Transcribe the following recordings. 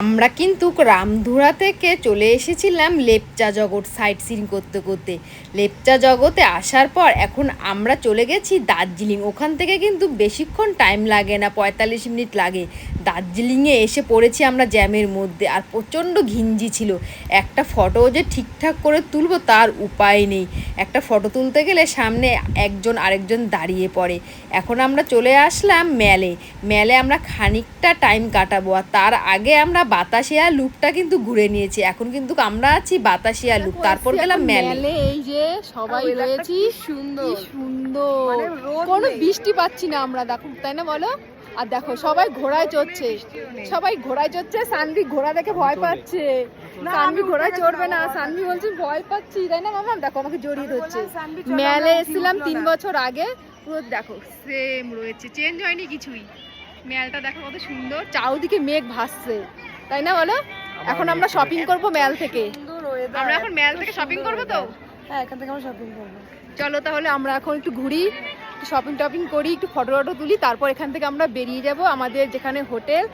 আমরা কিন্তু রামধুরা থেকে চলে এসেছিলাম লেপচা জগৎ সাইট সিইং করতে করতে। লেপচা জগতে আসার পর এখন আমরা চলে গেছি দার্জিলিং। ওখান থেকে কিন্তু বেশিক্ষণ টাইম লাগে না, ৪৫ মিনিট লাগে। দার্জিলিংয়ে এসে পড়েছি আমরা জ্যামের মধ্যে, আর প্রচণ্ড ঘিঞ্জি ছিল। একটা ফটো যে ঠিকঠাক করে তুলবো তার উপায় নেই। একটা ফটো তুলতে গেলে সামনে একজন আরেকজন দাঁড়িয়ে পড়ে। এখন আমরা চলে আসলাম মেলে আমরা খানিকটা টাইম কাটাবো, আর তার আগে আমরা বাতাসিয়া লুপটা কিন্তু ঘুরে নিয়েছি। এখন কিন্তু আমরা আছি বাতাসিয়া লুপ, তারপর গেলাম মেলে। এই যে সবাই রয়েছি, সুন্দর সুন্দর, কোনো বৃষ্টি পাচ্ছি না আমরা, দেখো তাই না বলো? আর দেখো সবাই ঘোড়ায় চড়ছে, সানভি ঘোড়া দেখে ভয় পাচ্ছে। সানভি ঘোড়ায় চড়বে না, সানভি বলছে ভয় পাচ্ছি, তাই না মামা? দেখো আমাকে জড়িয়ে ধরছে। মেলে এসেছিলাম 3 বছর আগে, পুরো দেখো সেম রয়েছে, চেঞ্জ হয়নি কিছুই। মেলটা দেখো কত সুন্দর, চারদিকে মেঘ ভাসছে, তাই না বলো? এখন আমরা শপিং করব মেল থেকে। আমরা এখন মেল থেকে শপিং করব তো? হ্যাঁ, এখান থেকে আমরা শপিং করব। চলো তাহলে আমরা এখন একটু ঘুরি, একটু শপিং করি, একটু ফটো তুলি, তারপর এখান থেকে আমরা বেরিয়ে যাব আমাদের যেখানে হোটেল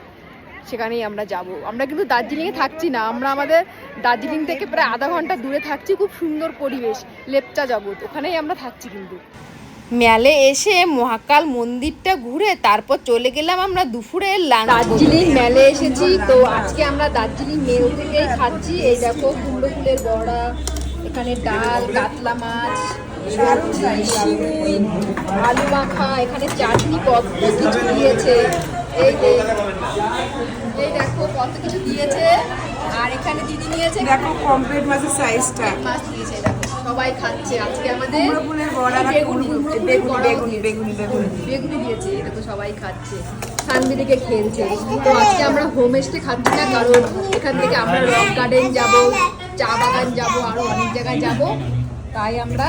সেখানেই আমরা যাব। আমরা কিন্তু দার্জিলিংয়ে থাকছি না, আমরা আমাদের দার্জিলিং থেকে প্রায় আধা ঘন্টা দূরে থাকছি। খুব সুন্দর পরিবেশ, লেপচা জগৎ, ওখানেই আমরা থাকছি। কিন্তু মেলে এসে মহাকাল মন্দিরটা ঘুরে তারপর চলে গেলাম আমরা দুপুরে লাঞ্চ। দার্জিলিং মেলে এসেছি তো আজকে আমরা দার্জিলিং মেল থেকেই খাচ্ছি। এই দেখো কুমড়ো ফুলের বড়া, এখানে ডাল, কাতলা মাছ, আলু মাখা, এখানে চাটনি, কত কিছু দিয়েছে। এই দেখো কত কিছু দিয়েছে। আর এখানে দিদি নিয়েছে, দেখো কমপ্লিট মাছের সাইজটা, মাছ দিয়েছে। দেখো সবাই খাচ্ছে আজকে আমাদের ফুলের বড়া, বেগুনি দিয়েছে। দেখো সবাই খাচ্ছে, সানভি দিকে খেলছে। তো আজকে আমরা হোম স্টে খাচ্ছি না, কারণ এখান থেকে আমরা রক গার্ডেন যাব, চা বাগান যাব, আরো অনেক জায়গায় যাব। তাই আমরা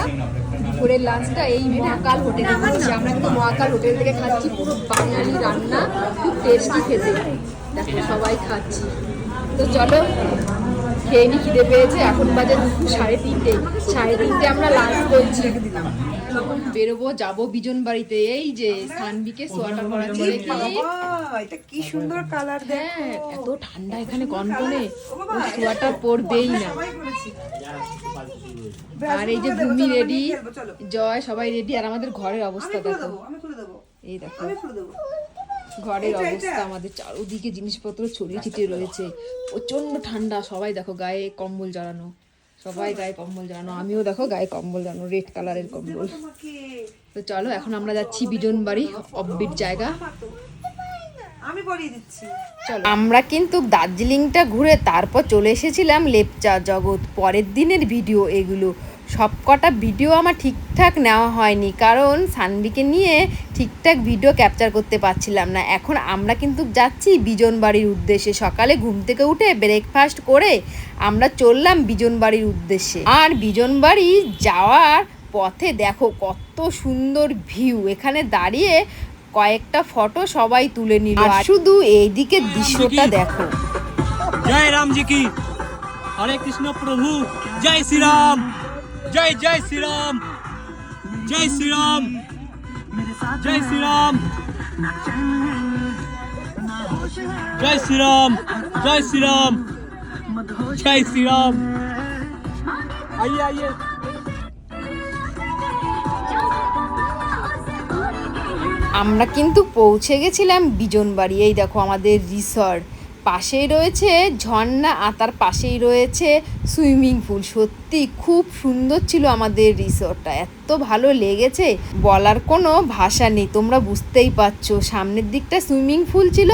দুপুরের লাঞ্চটা এই মহাকাল হোটেলে খাচ্ছি। আমরা কিন্তু মহাকাল হোটেল থেকে খাচ্ছি, পুরো বাঙালি রান্না, খুব টেস্টি খেতে। দেখো সবাই খাচ্ছি। তো চলো খেয়ে নি, খিদে পেয়েছে। এখন বাজে দুপুর 3:30 আমরা লাঞ্চ করছি। বেরোবো, যাবো বিজন বাড়িতে। এই যে সানভিকে সোয়াটার পরাচ্ছে, দেখি এটা কি সুন্দর কালার। হ্যাঁ, এত ঠান্ডা এখানে কনকনে, ও সোয়াটার পরবেই না। আর এই যে ভূমি রেডি, জয় সবাই রেডি। আর আমাদের ঘরের অবস্থা দেখো, এই দেখো ঘরের অবস্থা, আমাদের চারোদিকে জিনিসপত্র ছড়িয়ে ছিটিয়ে রয়েছে। প্রচন্ড ঠান্ডা, সবাই দেখো গায়ে কম্বল জড়ানো, সবাই গায়ে কম্বল জড়ানো। আমিও দেখো গায়ে কম্বল জড়ানো, রেড কালারের কম্বল। তো চলো এখন আমরা যাচ্ছি বিজন বাড়ি, অফবিট জায়গা। আমি পরিয়ে দিচ্ছি। আমরা কিন্তু দার্জিলিংটা ঘুরে তারপর চলে এসেছিলাম লেপচা জগৎ। পরের দিনের ভিডিও এগুলো, সব কটা ভিডিও আমার ঠিকঠাক নেওয়া হয়নি, কারণ সানভিকে নিয়ে ঠিকঠাক ভিডিও ক্যাপচার করতে পারছিলাম না। এখন আমরা কিন্তু যাচ্ছি বিজন বাড়ির উদ্দেশ্যে। সকালে ঘুম থেকে উঠে ব্রেকফাস্ট করে আমরা চললাম বিজন বাড়ির উদ্দেশ্যে। আর বিজন বাড়ি যাওয়ার পথে দেখো কত সুন্দর ভিউ, এখানে দাঁড়িয়ে কয়েকটা ফটো সবাই তুলে নিল। আর শুধু এইদিকে দৃশ্যটা দেখো। জয় রাম জি কি, হরে কৃষ্ণ প্রভু, জয় শ্রীরাম, জয় জয় শ্রীরাম, জয় শ্রীরাম, জয় শ্রীরাম, জয় শ্রীরাম, জয় শ্রীরাম, জয় শ্রীরাম। आइए आइए। আমরা কিন্তু পৌঁছে গেছিলাম বিজন বাড়ি। এই দেখো আমাদের রিসর্ট, পাশেই রয়েছে ঝর্ণা, আর তার পাশেই রয়েছে সুইমিং পুল। সত্যি খুব সুন্দর ছিল আমাদের রিসর্টটা, এত ভালো লেগেছে বলার কোনো ভাষা নেই। তোমরা বুঝতেই পারছো, সামনের দিকটা সুইমিং পুল ছিল,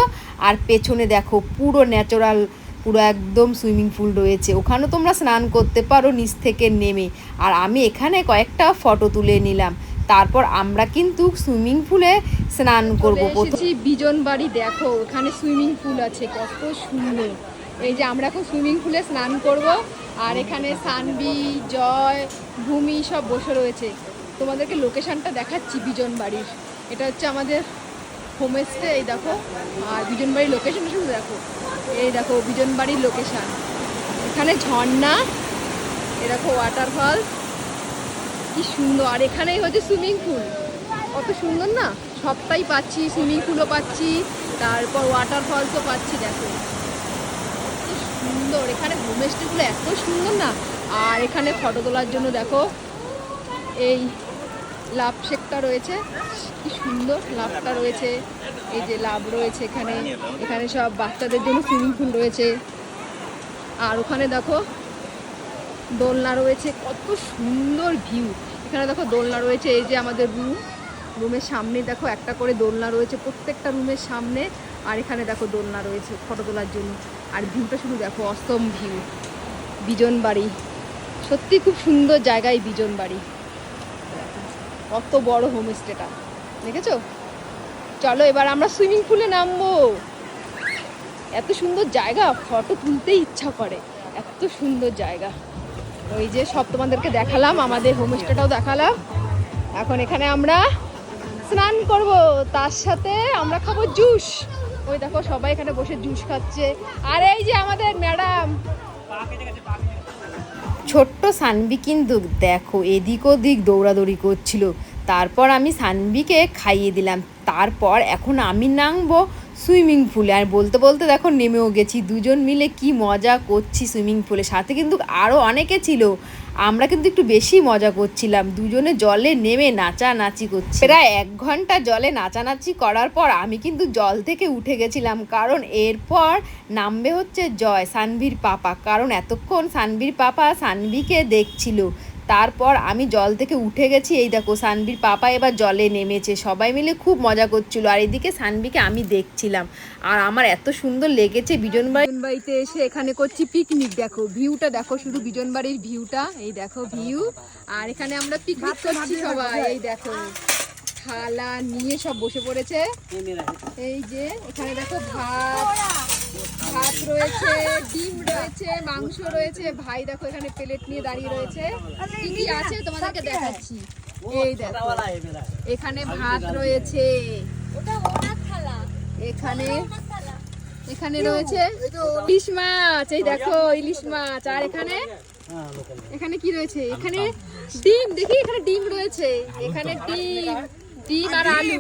আর পেছনে দেখো পুরো ন্যাচারাল, পুরো একদম সুইমিং পুল রয়েছে। ওখানেও তোমরা স্নান করতে পারো নিচ থেকে নেমে। আর আমি এখানে কয়েকটা ফটো তুলে নিলাম। তারপর আমরা কিন্তু সুইমিং পুলে স্নান করবো। বিজন বাড়ি দেখো, ওখানে সুইমিং পুল আছে, কত সুন্দর। এই যে আমরা এখন সুইমিং পুলে স্নান করব। আর এখানে সানভি, জয়, ভূমি সব বসে রয়েছে। তোমাদেরকে লোকেশনটা দেখাচ্ছি বিজন বাড়ির। এটা হচ্ছে আমাদের হোমস্টে, এই দেখো। আর বিজন বাড়ির লোকেশন শুধু দেখো, এই দেখো বিজন বাড়ির লোকেশন। এখানে ঝর্ণা, এ দেখো ওয়াটারফল, কি সুন্দর। আর এখানেই হচ্ছে সুইমিং পুল, কত সুন্দর না। সবটাই পাচ্ছি, সুইমিং পুলও পাচ্ছি, তারপর ওয়াটারফলসও পাচ্ছি। দেখো এখানে হোমস্টেগুলো এত সুন্দর না। আর এখানে ফটো তোলার জন্য দেখো এই লাভ শেকটা রয়েছে, কি সুন্দর লাভটা রয়েছে। এই যে লাভ রয়েছে এখানে, এখানে সব বাচ্চাদের জন্য সুইমিং পুল রয়েছে। আর ওখানে দেখো দোলনা রয়েছে, কত সুন্দর ভিউ। এখানে দেখো দোলনা রয়েছে, এই যে আমাদের রুমের সামনে দেখো একটা করে দোলনা রয়েছে প্রত্যেকটা রুমের সামনে। আর এখানে দেখো দোলনা রয়েছে ফটো তোলার জন্য। আর ভিউটা শুধু দেখো, অসম ভিউ। বিজন বাড়ি, সত্যি খুব সুন্দর জায়গায় বিজন বাড়ি। কত বড় হোমস্টেটা দেখেছো। চলো এবার আমরা সুইমিং পুলে নামবো। এত সুন্দর জায়গা, ফটো তুলতেই ইচ্ছা করে, এত সুন্দর জায়গা। ওই যে সব তোমাদেরকে দেখালাম, আমাদের হোমস্টেটাও দেখালাম। এখন এখানে আমরা স্নান করব, তার সাথে আমরা খাবো জুস। ওই দেখো সবাই এখানে বসে জুস খাচ্ছে। আর এই যে আমাদের ম্যাডাম ছোট্ট সানবি কিন্তু দেখো এদিক ওদিক দৌড়াদৌড়ি করছিল। তারপর আমি সানবিকে খাইয়ে দিলাম। তারপর এখন আমি নামবো সুইমিং পুলে। আর বলতে বলতে দেখো নেমেও গেছি, দুজন মিলে কি মজা করছি সুইমিং পুলে। সাথে কিন্তু আরও অনেকে ছিল, আমরা কিন্তু একটু বেশি মজা করছিলাম। দুজনে জলে নেমে নাচানাচি করছি। প্রায় 1 ঘন্টা জলে নাচানাচি করার পর আমি কিন্তু জল থেকে উঠে গেছিলাম, কারণ এরপর নামবে হচ্ছে জয়, সানভির পাপা। কারণ এতক্ষণ সানভির পাপা সানভিকে দেখছিল। তারপর আমি জল থেকে উঠে গেছি। এই দেখো সানভির পাপা এবার জলে নেমেছে, সবাই মিলে খুব মজা করছিল। আর এদিকে সানভিকে আমি দেখছিলাম। আর আমার এত সুন্দর লেগেছে বিজন বাড়িতে এসে এখানে করছি পিকনিক। দেখো ভিউটা দেখো, শুধু বিজন বাড়ির ভিউটা, এই দেখো ভিউ। আর এখানে আমরা পিকনিক করছি সবাই। এই দেখো থালা নিয়ে সব বসে পড়েছে। এই যে এখানে দেখো ভাত রয়েছে, ডিম রয়েছে, মাংস রয়েছে। ভাই দেখো এখানে প্লেট নিয়ে দাঁড়িয়ে রয়েছে। কি কি আছে তোমাদেরকে দেখাচ্ছি। এই দেখো এখানে ভাত রয়েছে, এখানে রয়েছে ইলিশ মাছ। এই দেখো ইলিশ মাছ। আর এখানে কি রয়েছে, এখানে ডিম। দেখি এখানে ডিম রয়েছে, এখানে ডিম আর আলু,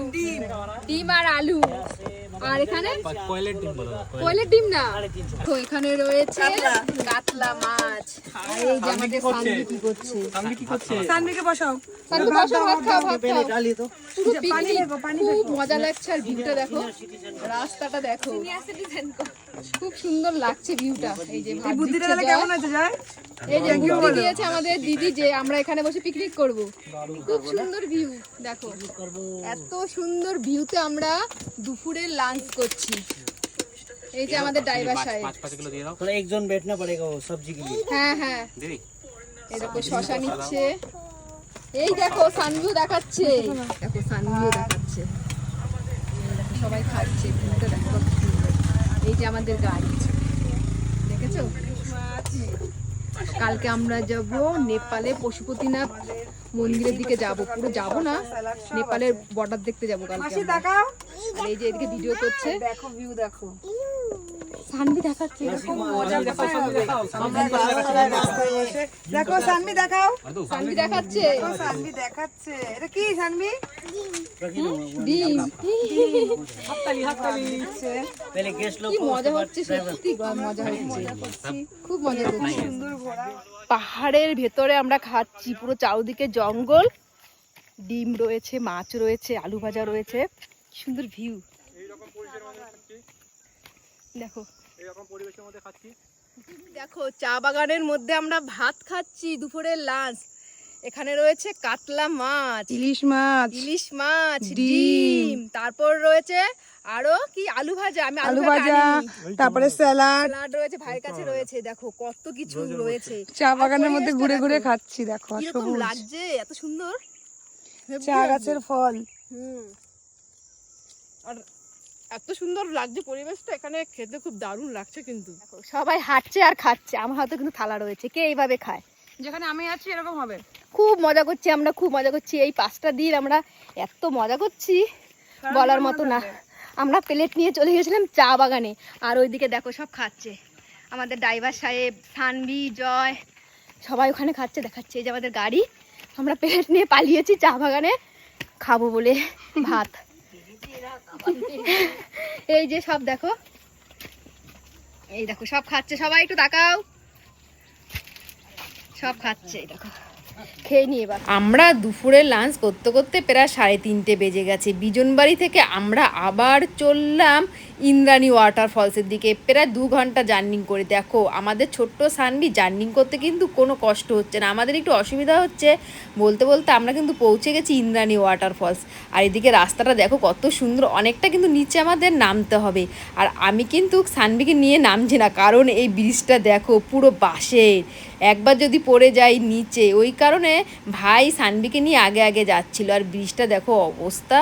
ডিম আর আলু। আর এখানে কয়লের ডিম না, তো এখানে রয়েছে কাতলা মাছ। আর এই যে আমাদের সানভি কি করছে, সানভিকে বসাও। সানভি বসাও, ভাত খাও, ভাত খাও। পুরো পিকনিক, খুব মজা লাগছে। আর ভিউটা দেখো, রাস্তাটা দেখো, খুব সুন্দর লাগছে ভিউটা। এই যে ভাত বুদ্ধিটা দিচ্ছে কেমন জয়। আছে জয়? এই যে বুদ্ধি দিয়েছে আমাদের দিদি যে আমরা এখানে বসে পিকনিক করব। খুব সুন্দর ভিউ দেখো, এত সুন্দর ভিউতে আমরা দুপুরে লাঞ্চ করছি। এই যে আমাদের ড্রাইভার সাহেব। थोड़ा एक जन बैठना पड़ेगा वो सब्जी के लिए। হ্যাঁ হ্যাঁ, এই দেখো শশা নিচ্ছে। এই দেখো সানভিউ দেখাচ্ছে, দেখো সানভিউ দেখাচ্ছে। এই দেখো সবাই খাচ্ছে, ভিউটা দেখো কত সুন্দর। এই যে আমাদের গাড়ি দেখেছো। কালকে আমরা যাব নেপালে পশুপতিনাথ মন্দিরের দিকে যাব। পুরো যাব না, নেপালের বর্ডার দেখতে যাব কালকে আমরা। দেখাও, আর এই যে এদিকে ভিডিও করছে, দেখো ভিউ দেখো। সানভি দেখাচ্ছে। দেখো সানভি দেখাও, সানভি দেখাচ্ছে, সানভি দেখাচ্ছে। এটা কি সানভি? ডিম। पहले गेस्ट लोग কি মজা হচ্ছে, সত্যি মজা হচ্ছে, খুব মজা হচ্ছে। পাহাড়ের ভেতরে আমরা খাচ্ছি, পুরো চারদিকে জঙ্গল, ডিম রয়েছে, মাছ রয়েছে, আলু ভাজা রয়েছে, কি সুন্দর ভিউ দেখো। দেখো চা বাগানের মধ্যে আমরা ভাত খাচ্ছি, দুপুরের লাঞ্চ। এখানে রয়েছে কাতলা মাছ, ইলিশ মাছ, ডিম, তারপর রয়েছে আরো কি আলু ভাজা। আমি আলু ভাজা, তারপরে স্যালাড রয়েছে, ভাইয়ের কাছে রয়েছে। দেখো কত কিছু রয়েছে। চা বাগানের মধ্যে ঘুরে ঘুরে খাচ্ছি। দেখো কিরকম লাগছে, এত সুন্দর চা গাছের ফল। আর এত সুন্দর লাগছে পরিবেশটা, এখানে খেতে খুব দারুণ লাগছে। কিন্তু সবাই হাঁটছে আর খাচ্ছে, আমার হাতে কিন্তু থালা রয়েছে। কে এইভাবে খায়? যেখানে আমি আছি এরকম হবে। খুব মজা করছি আমরা, খুব মজা করছি। এই 5টা দিন আমরা এত মজা করছি বলার মতো না। আমরা প্লেট নিয়ে চলে গেছিলাম চা বাগানে, আর ওইদিকে দেখো সব খাচ্ছে। আমাদের ড্রাইভার সাহেব, সানভি, জয় সবাই ওখানে খাচ্ছে, দেখাচ্ছে। এই যে আমাদের গাড়ি, আমরা প্লেট নিয়ে পালিয়েছি চা বাগানে খাবো বলে ভাত। এই যে সব দেখো এই দেখো সব খাচ্ছে, সবাই একটু তাকাও, সব খাচ্ছে, এই দেখো খেয়ে নিয়ে। এবার আমরা দুপুরে লাঞ্চ করতে করতে প্রায় 3:30 বেজে গেছে। বিজনবাড়ি থেকে আমরা আবার চললাম ইন্দ্রাণী ওয়াটারফলসের দিকে, প্রায় 2 ঘন্টা জার্নি করে। দেখো আমাদের ছোট্ট সানভি জার্নি করতে কিন্তু কোনো কষ্ট হচ্ছে না, আমাদের একটু অসুবিধা হচ্ছে বলতে বলতে আমরা কিন্তু পৌঁছে গেছি ইন্দ্রাণী ওয়াটারফলস। আর এদিকে রাস্তাটা দেখো কত সুন্দর, অনেকটা কিন্তু নিচে আমাদের নামতে হবে। আর আমি কিন্তু সানভিকে নিয়ে নামছি না, কারণ এই ব্রিজটা দেখো পুরো বাঁশের, একবার যদি পড়ে যাই নিচে, ওই কারণে ভাই সানভিকে নিয়ে আগে আগে যাচ্ছিল। আর ব্রিজটা দেখো অবস্থা,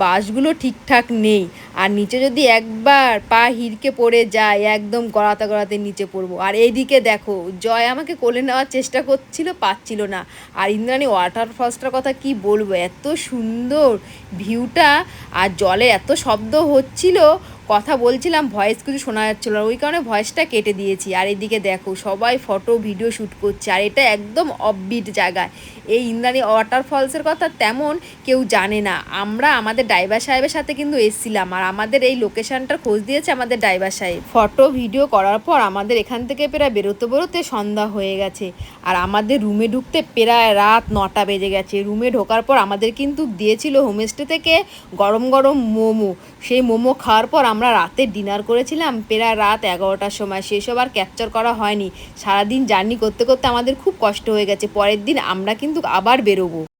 বাসগুলো ঠিকঠাক নেই, আর নিচে যদি একবার পা হিরকে পড়ে যায় একদম গড়াতে গড়াতে নিচে পড়বো। আর এইদিকে দেখো জয় আমাকে কোলে নেওয়ার চেষ্টা করছিল, পাচ্ছিল না। আর ইন্দ্রাণী ওয়াটারফলসটার কথা কি বলবো, এত সুন্দর ভিউটা, আর জলে এত শব্দ হচ্ছিল, কথা বলছিলাম ভয়েস কিছু শোনা যাচ্ছিলো না, ওই কারণে ভয়েসটা কেটে দিয়েছি। আর এদিকে দেখো সবাই ফটো ভিডিও শ্যুট করছে, আর এটা একদম অফবিট জায়গায়। এই ইন্দ্রাণী ওয়াটারফলসের কথা তেমন কেউ জানে না, আমরা আমাদের ড্রাইভার সাহেবের সাথে কিন্তু এসেছিলাম, আর আমাদের এই লোকেশনটার খোঁজ দিয়েছে আমাদের ড্রাইভার সাহেব। ফটো ভিডিও করার পর আমাদের এখান থেকে প্রায় বেরোতে বেরোতে সন্ধ্যা হয়ে গেছে, আর আমাদের রুমে ঢুকতে প্রায় রাত 9টা বেজে গেছে। রুমে ঢোকার পর আমাদের কিন্তু দিয়েছিল হোমস্টে থেকে গরম গরম মোমো, সেই মোমো খাওয়ার পর আমরা রাতে ডিনার করেছিলাম প্রায় রাত 11টার সময়, সেসব আর ক্যাপচার করা হয়নি। সারাদিন জার্নি করতে করতে আমাদের খুব কষ্ট হয়ে গেছে, পরের দিন আমরা কিন্তু আবার বেরোবো।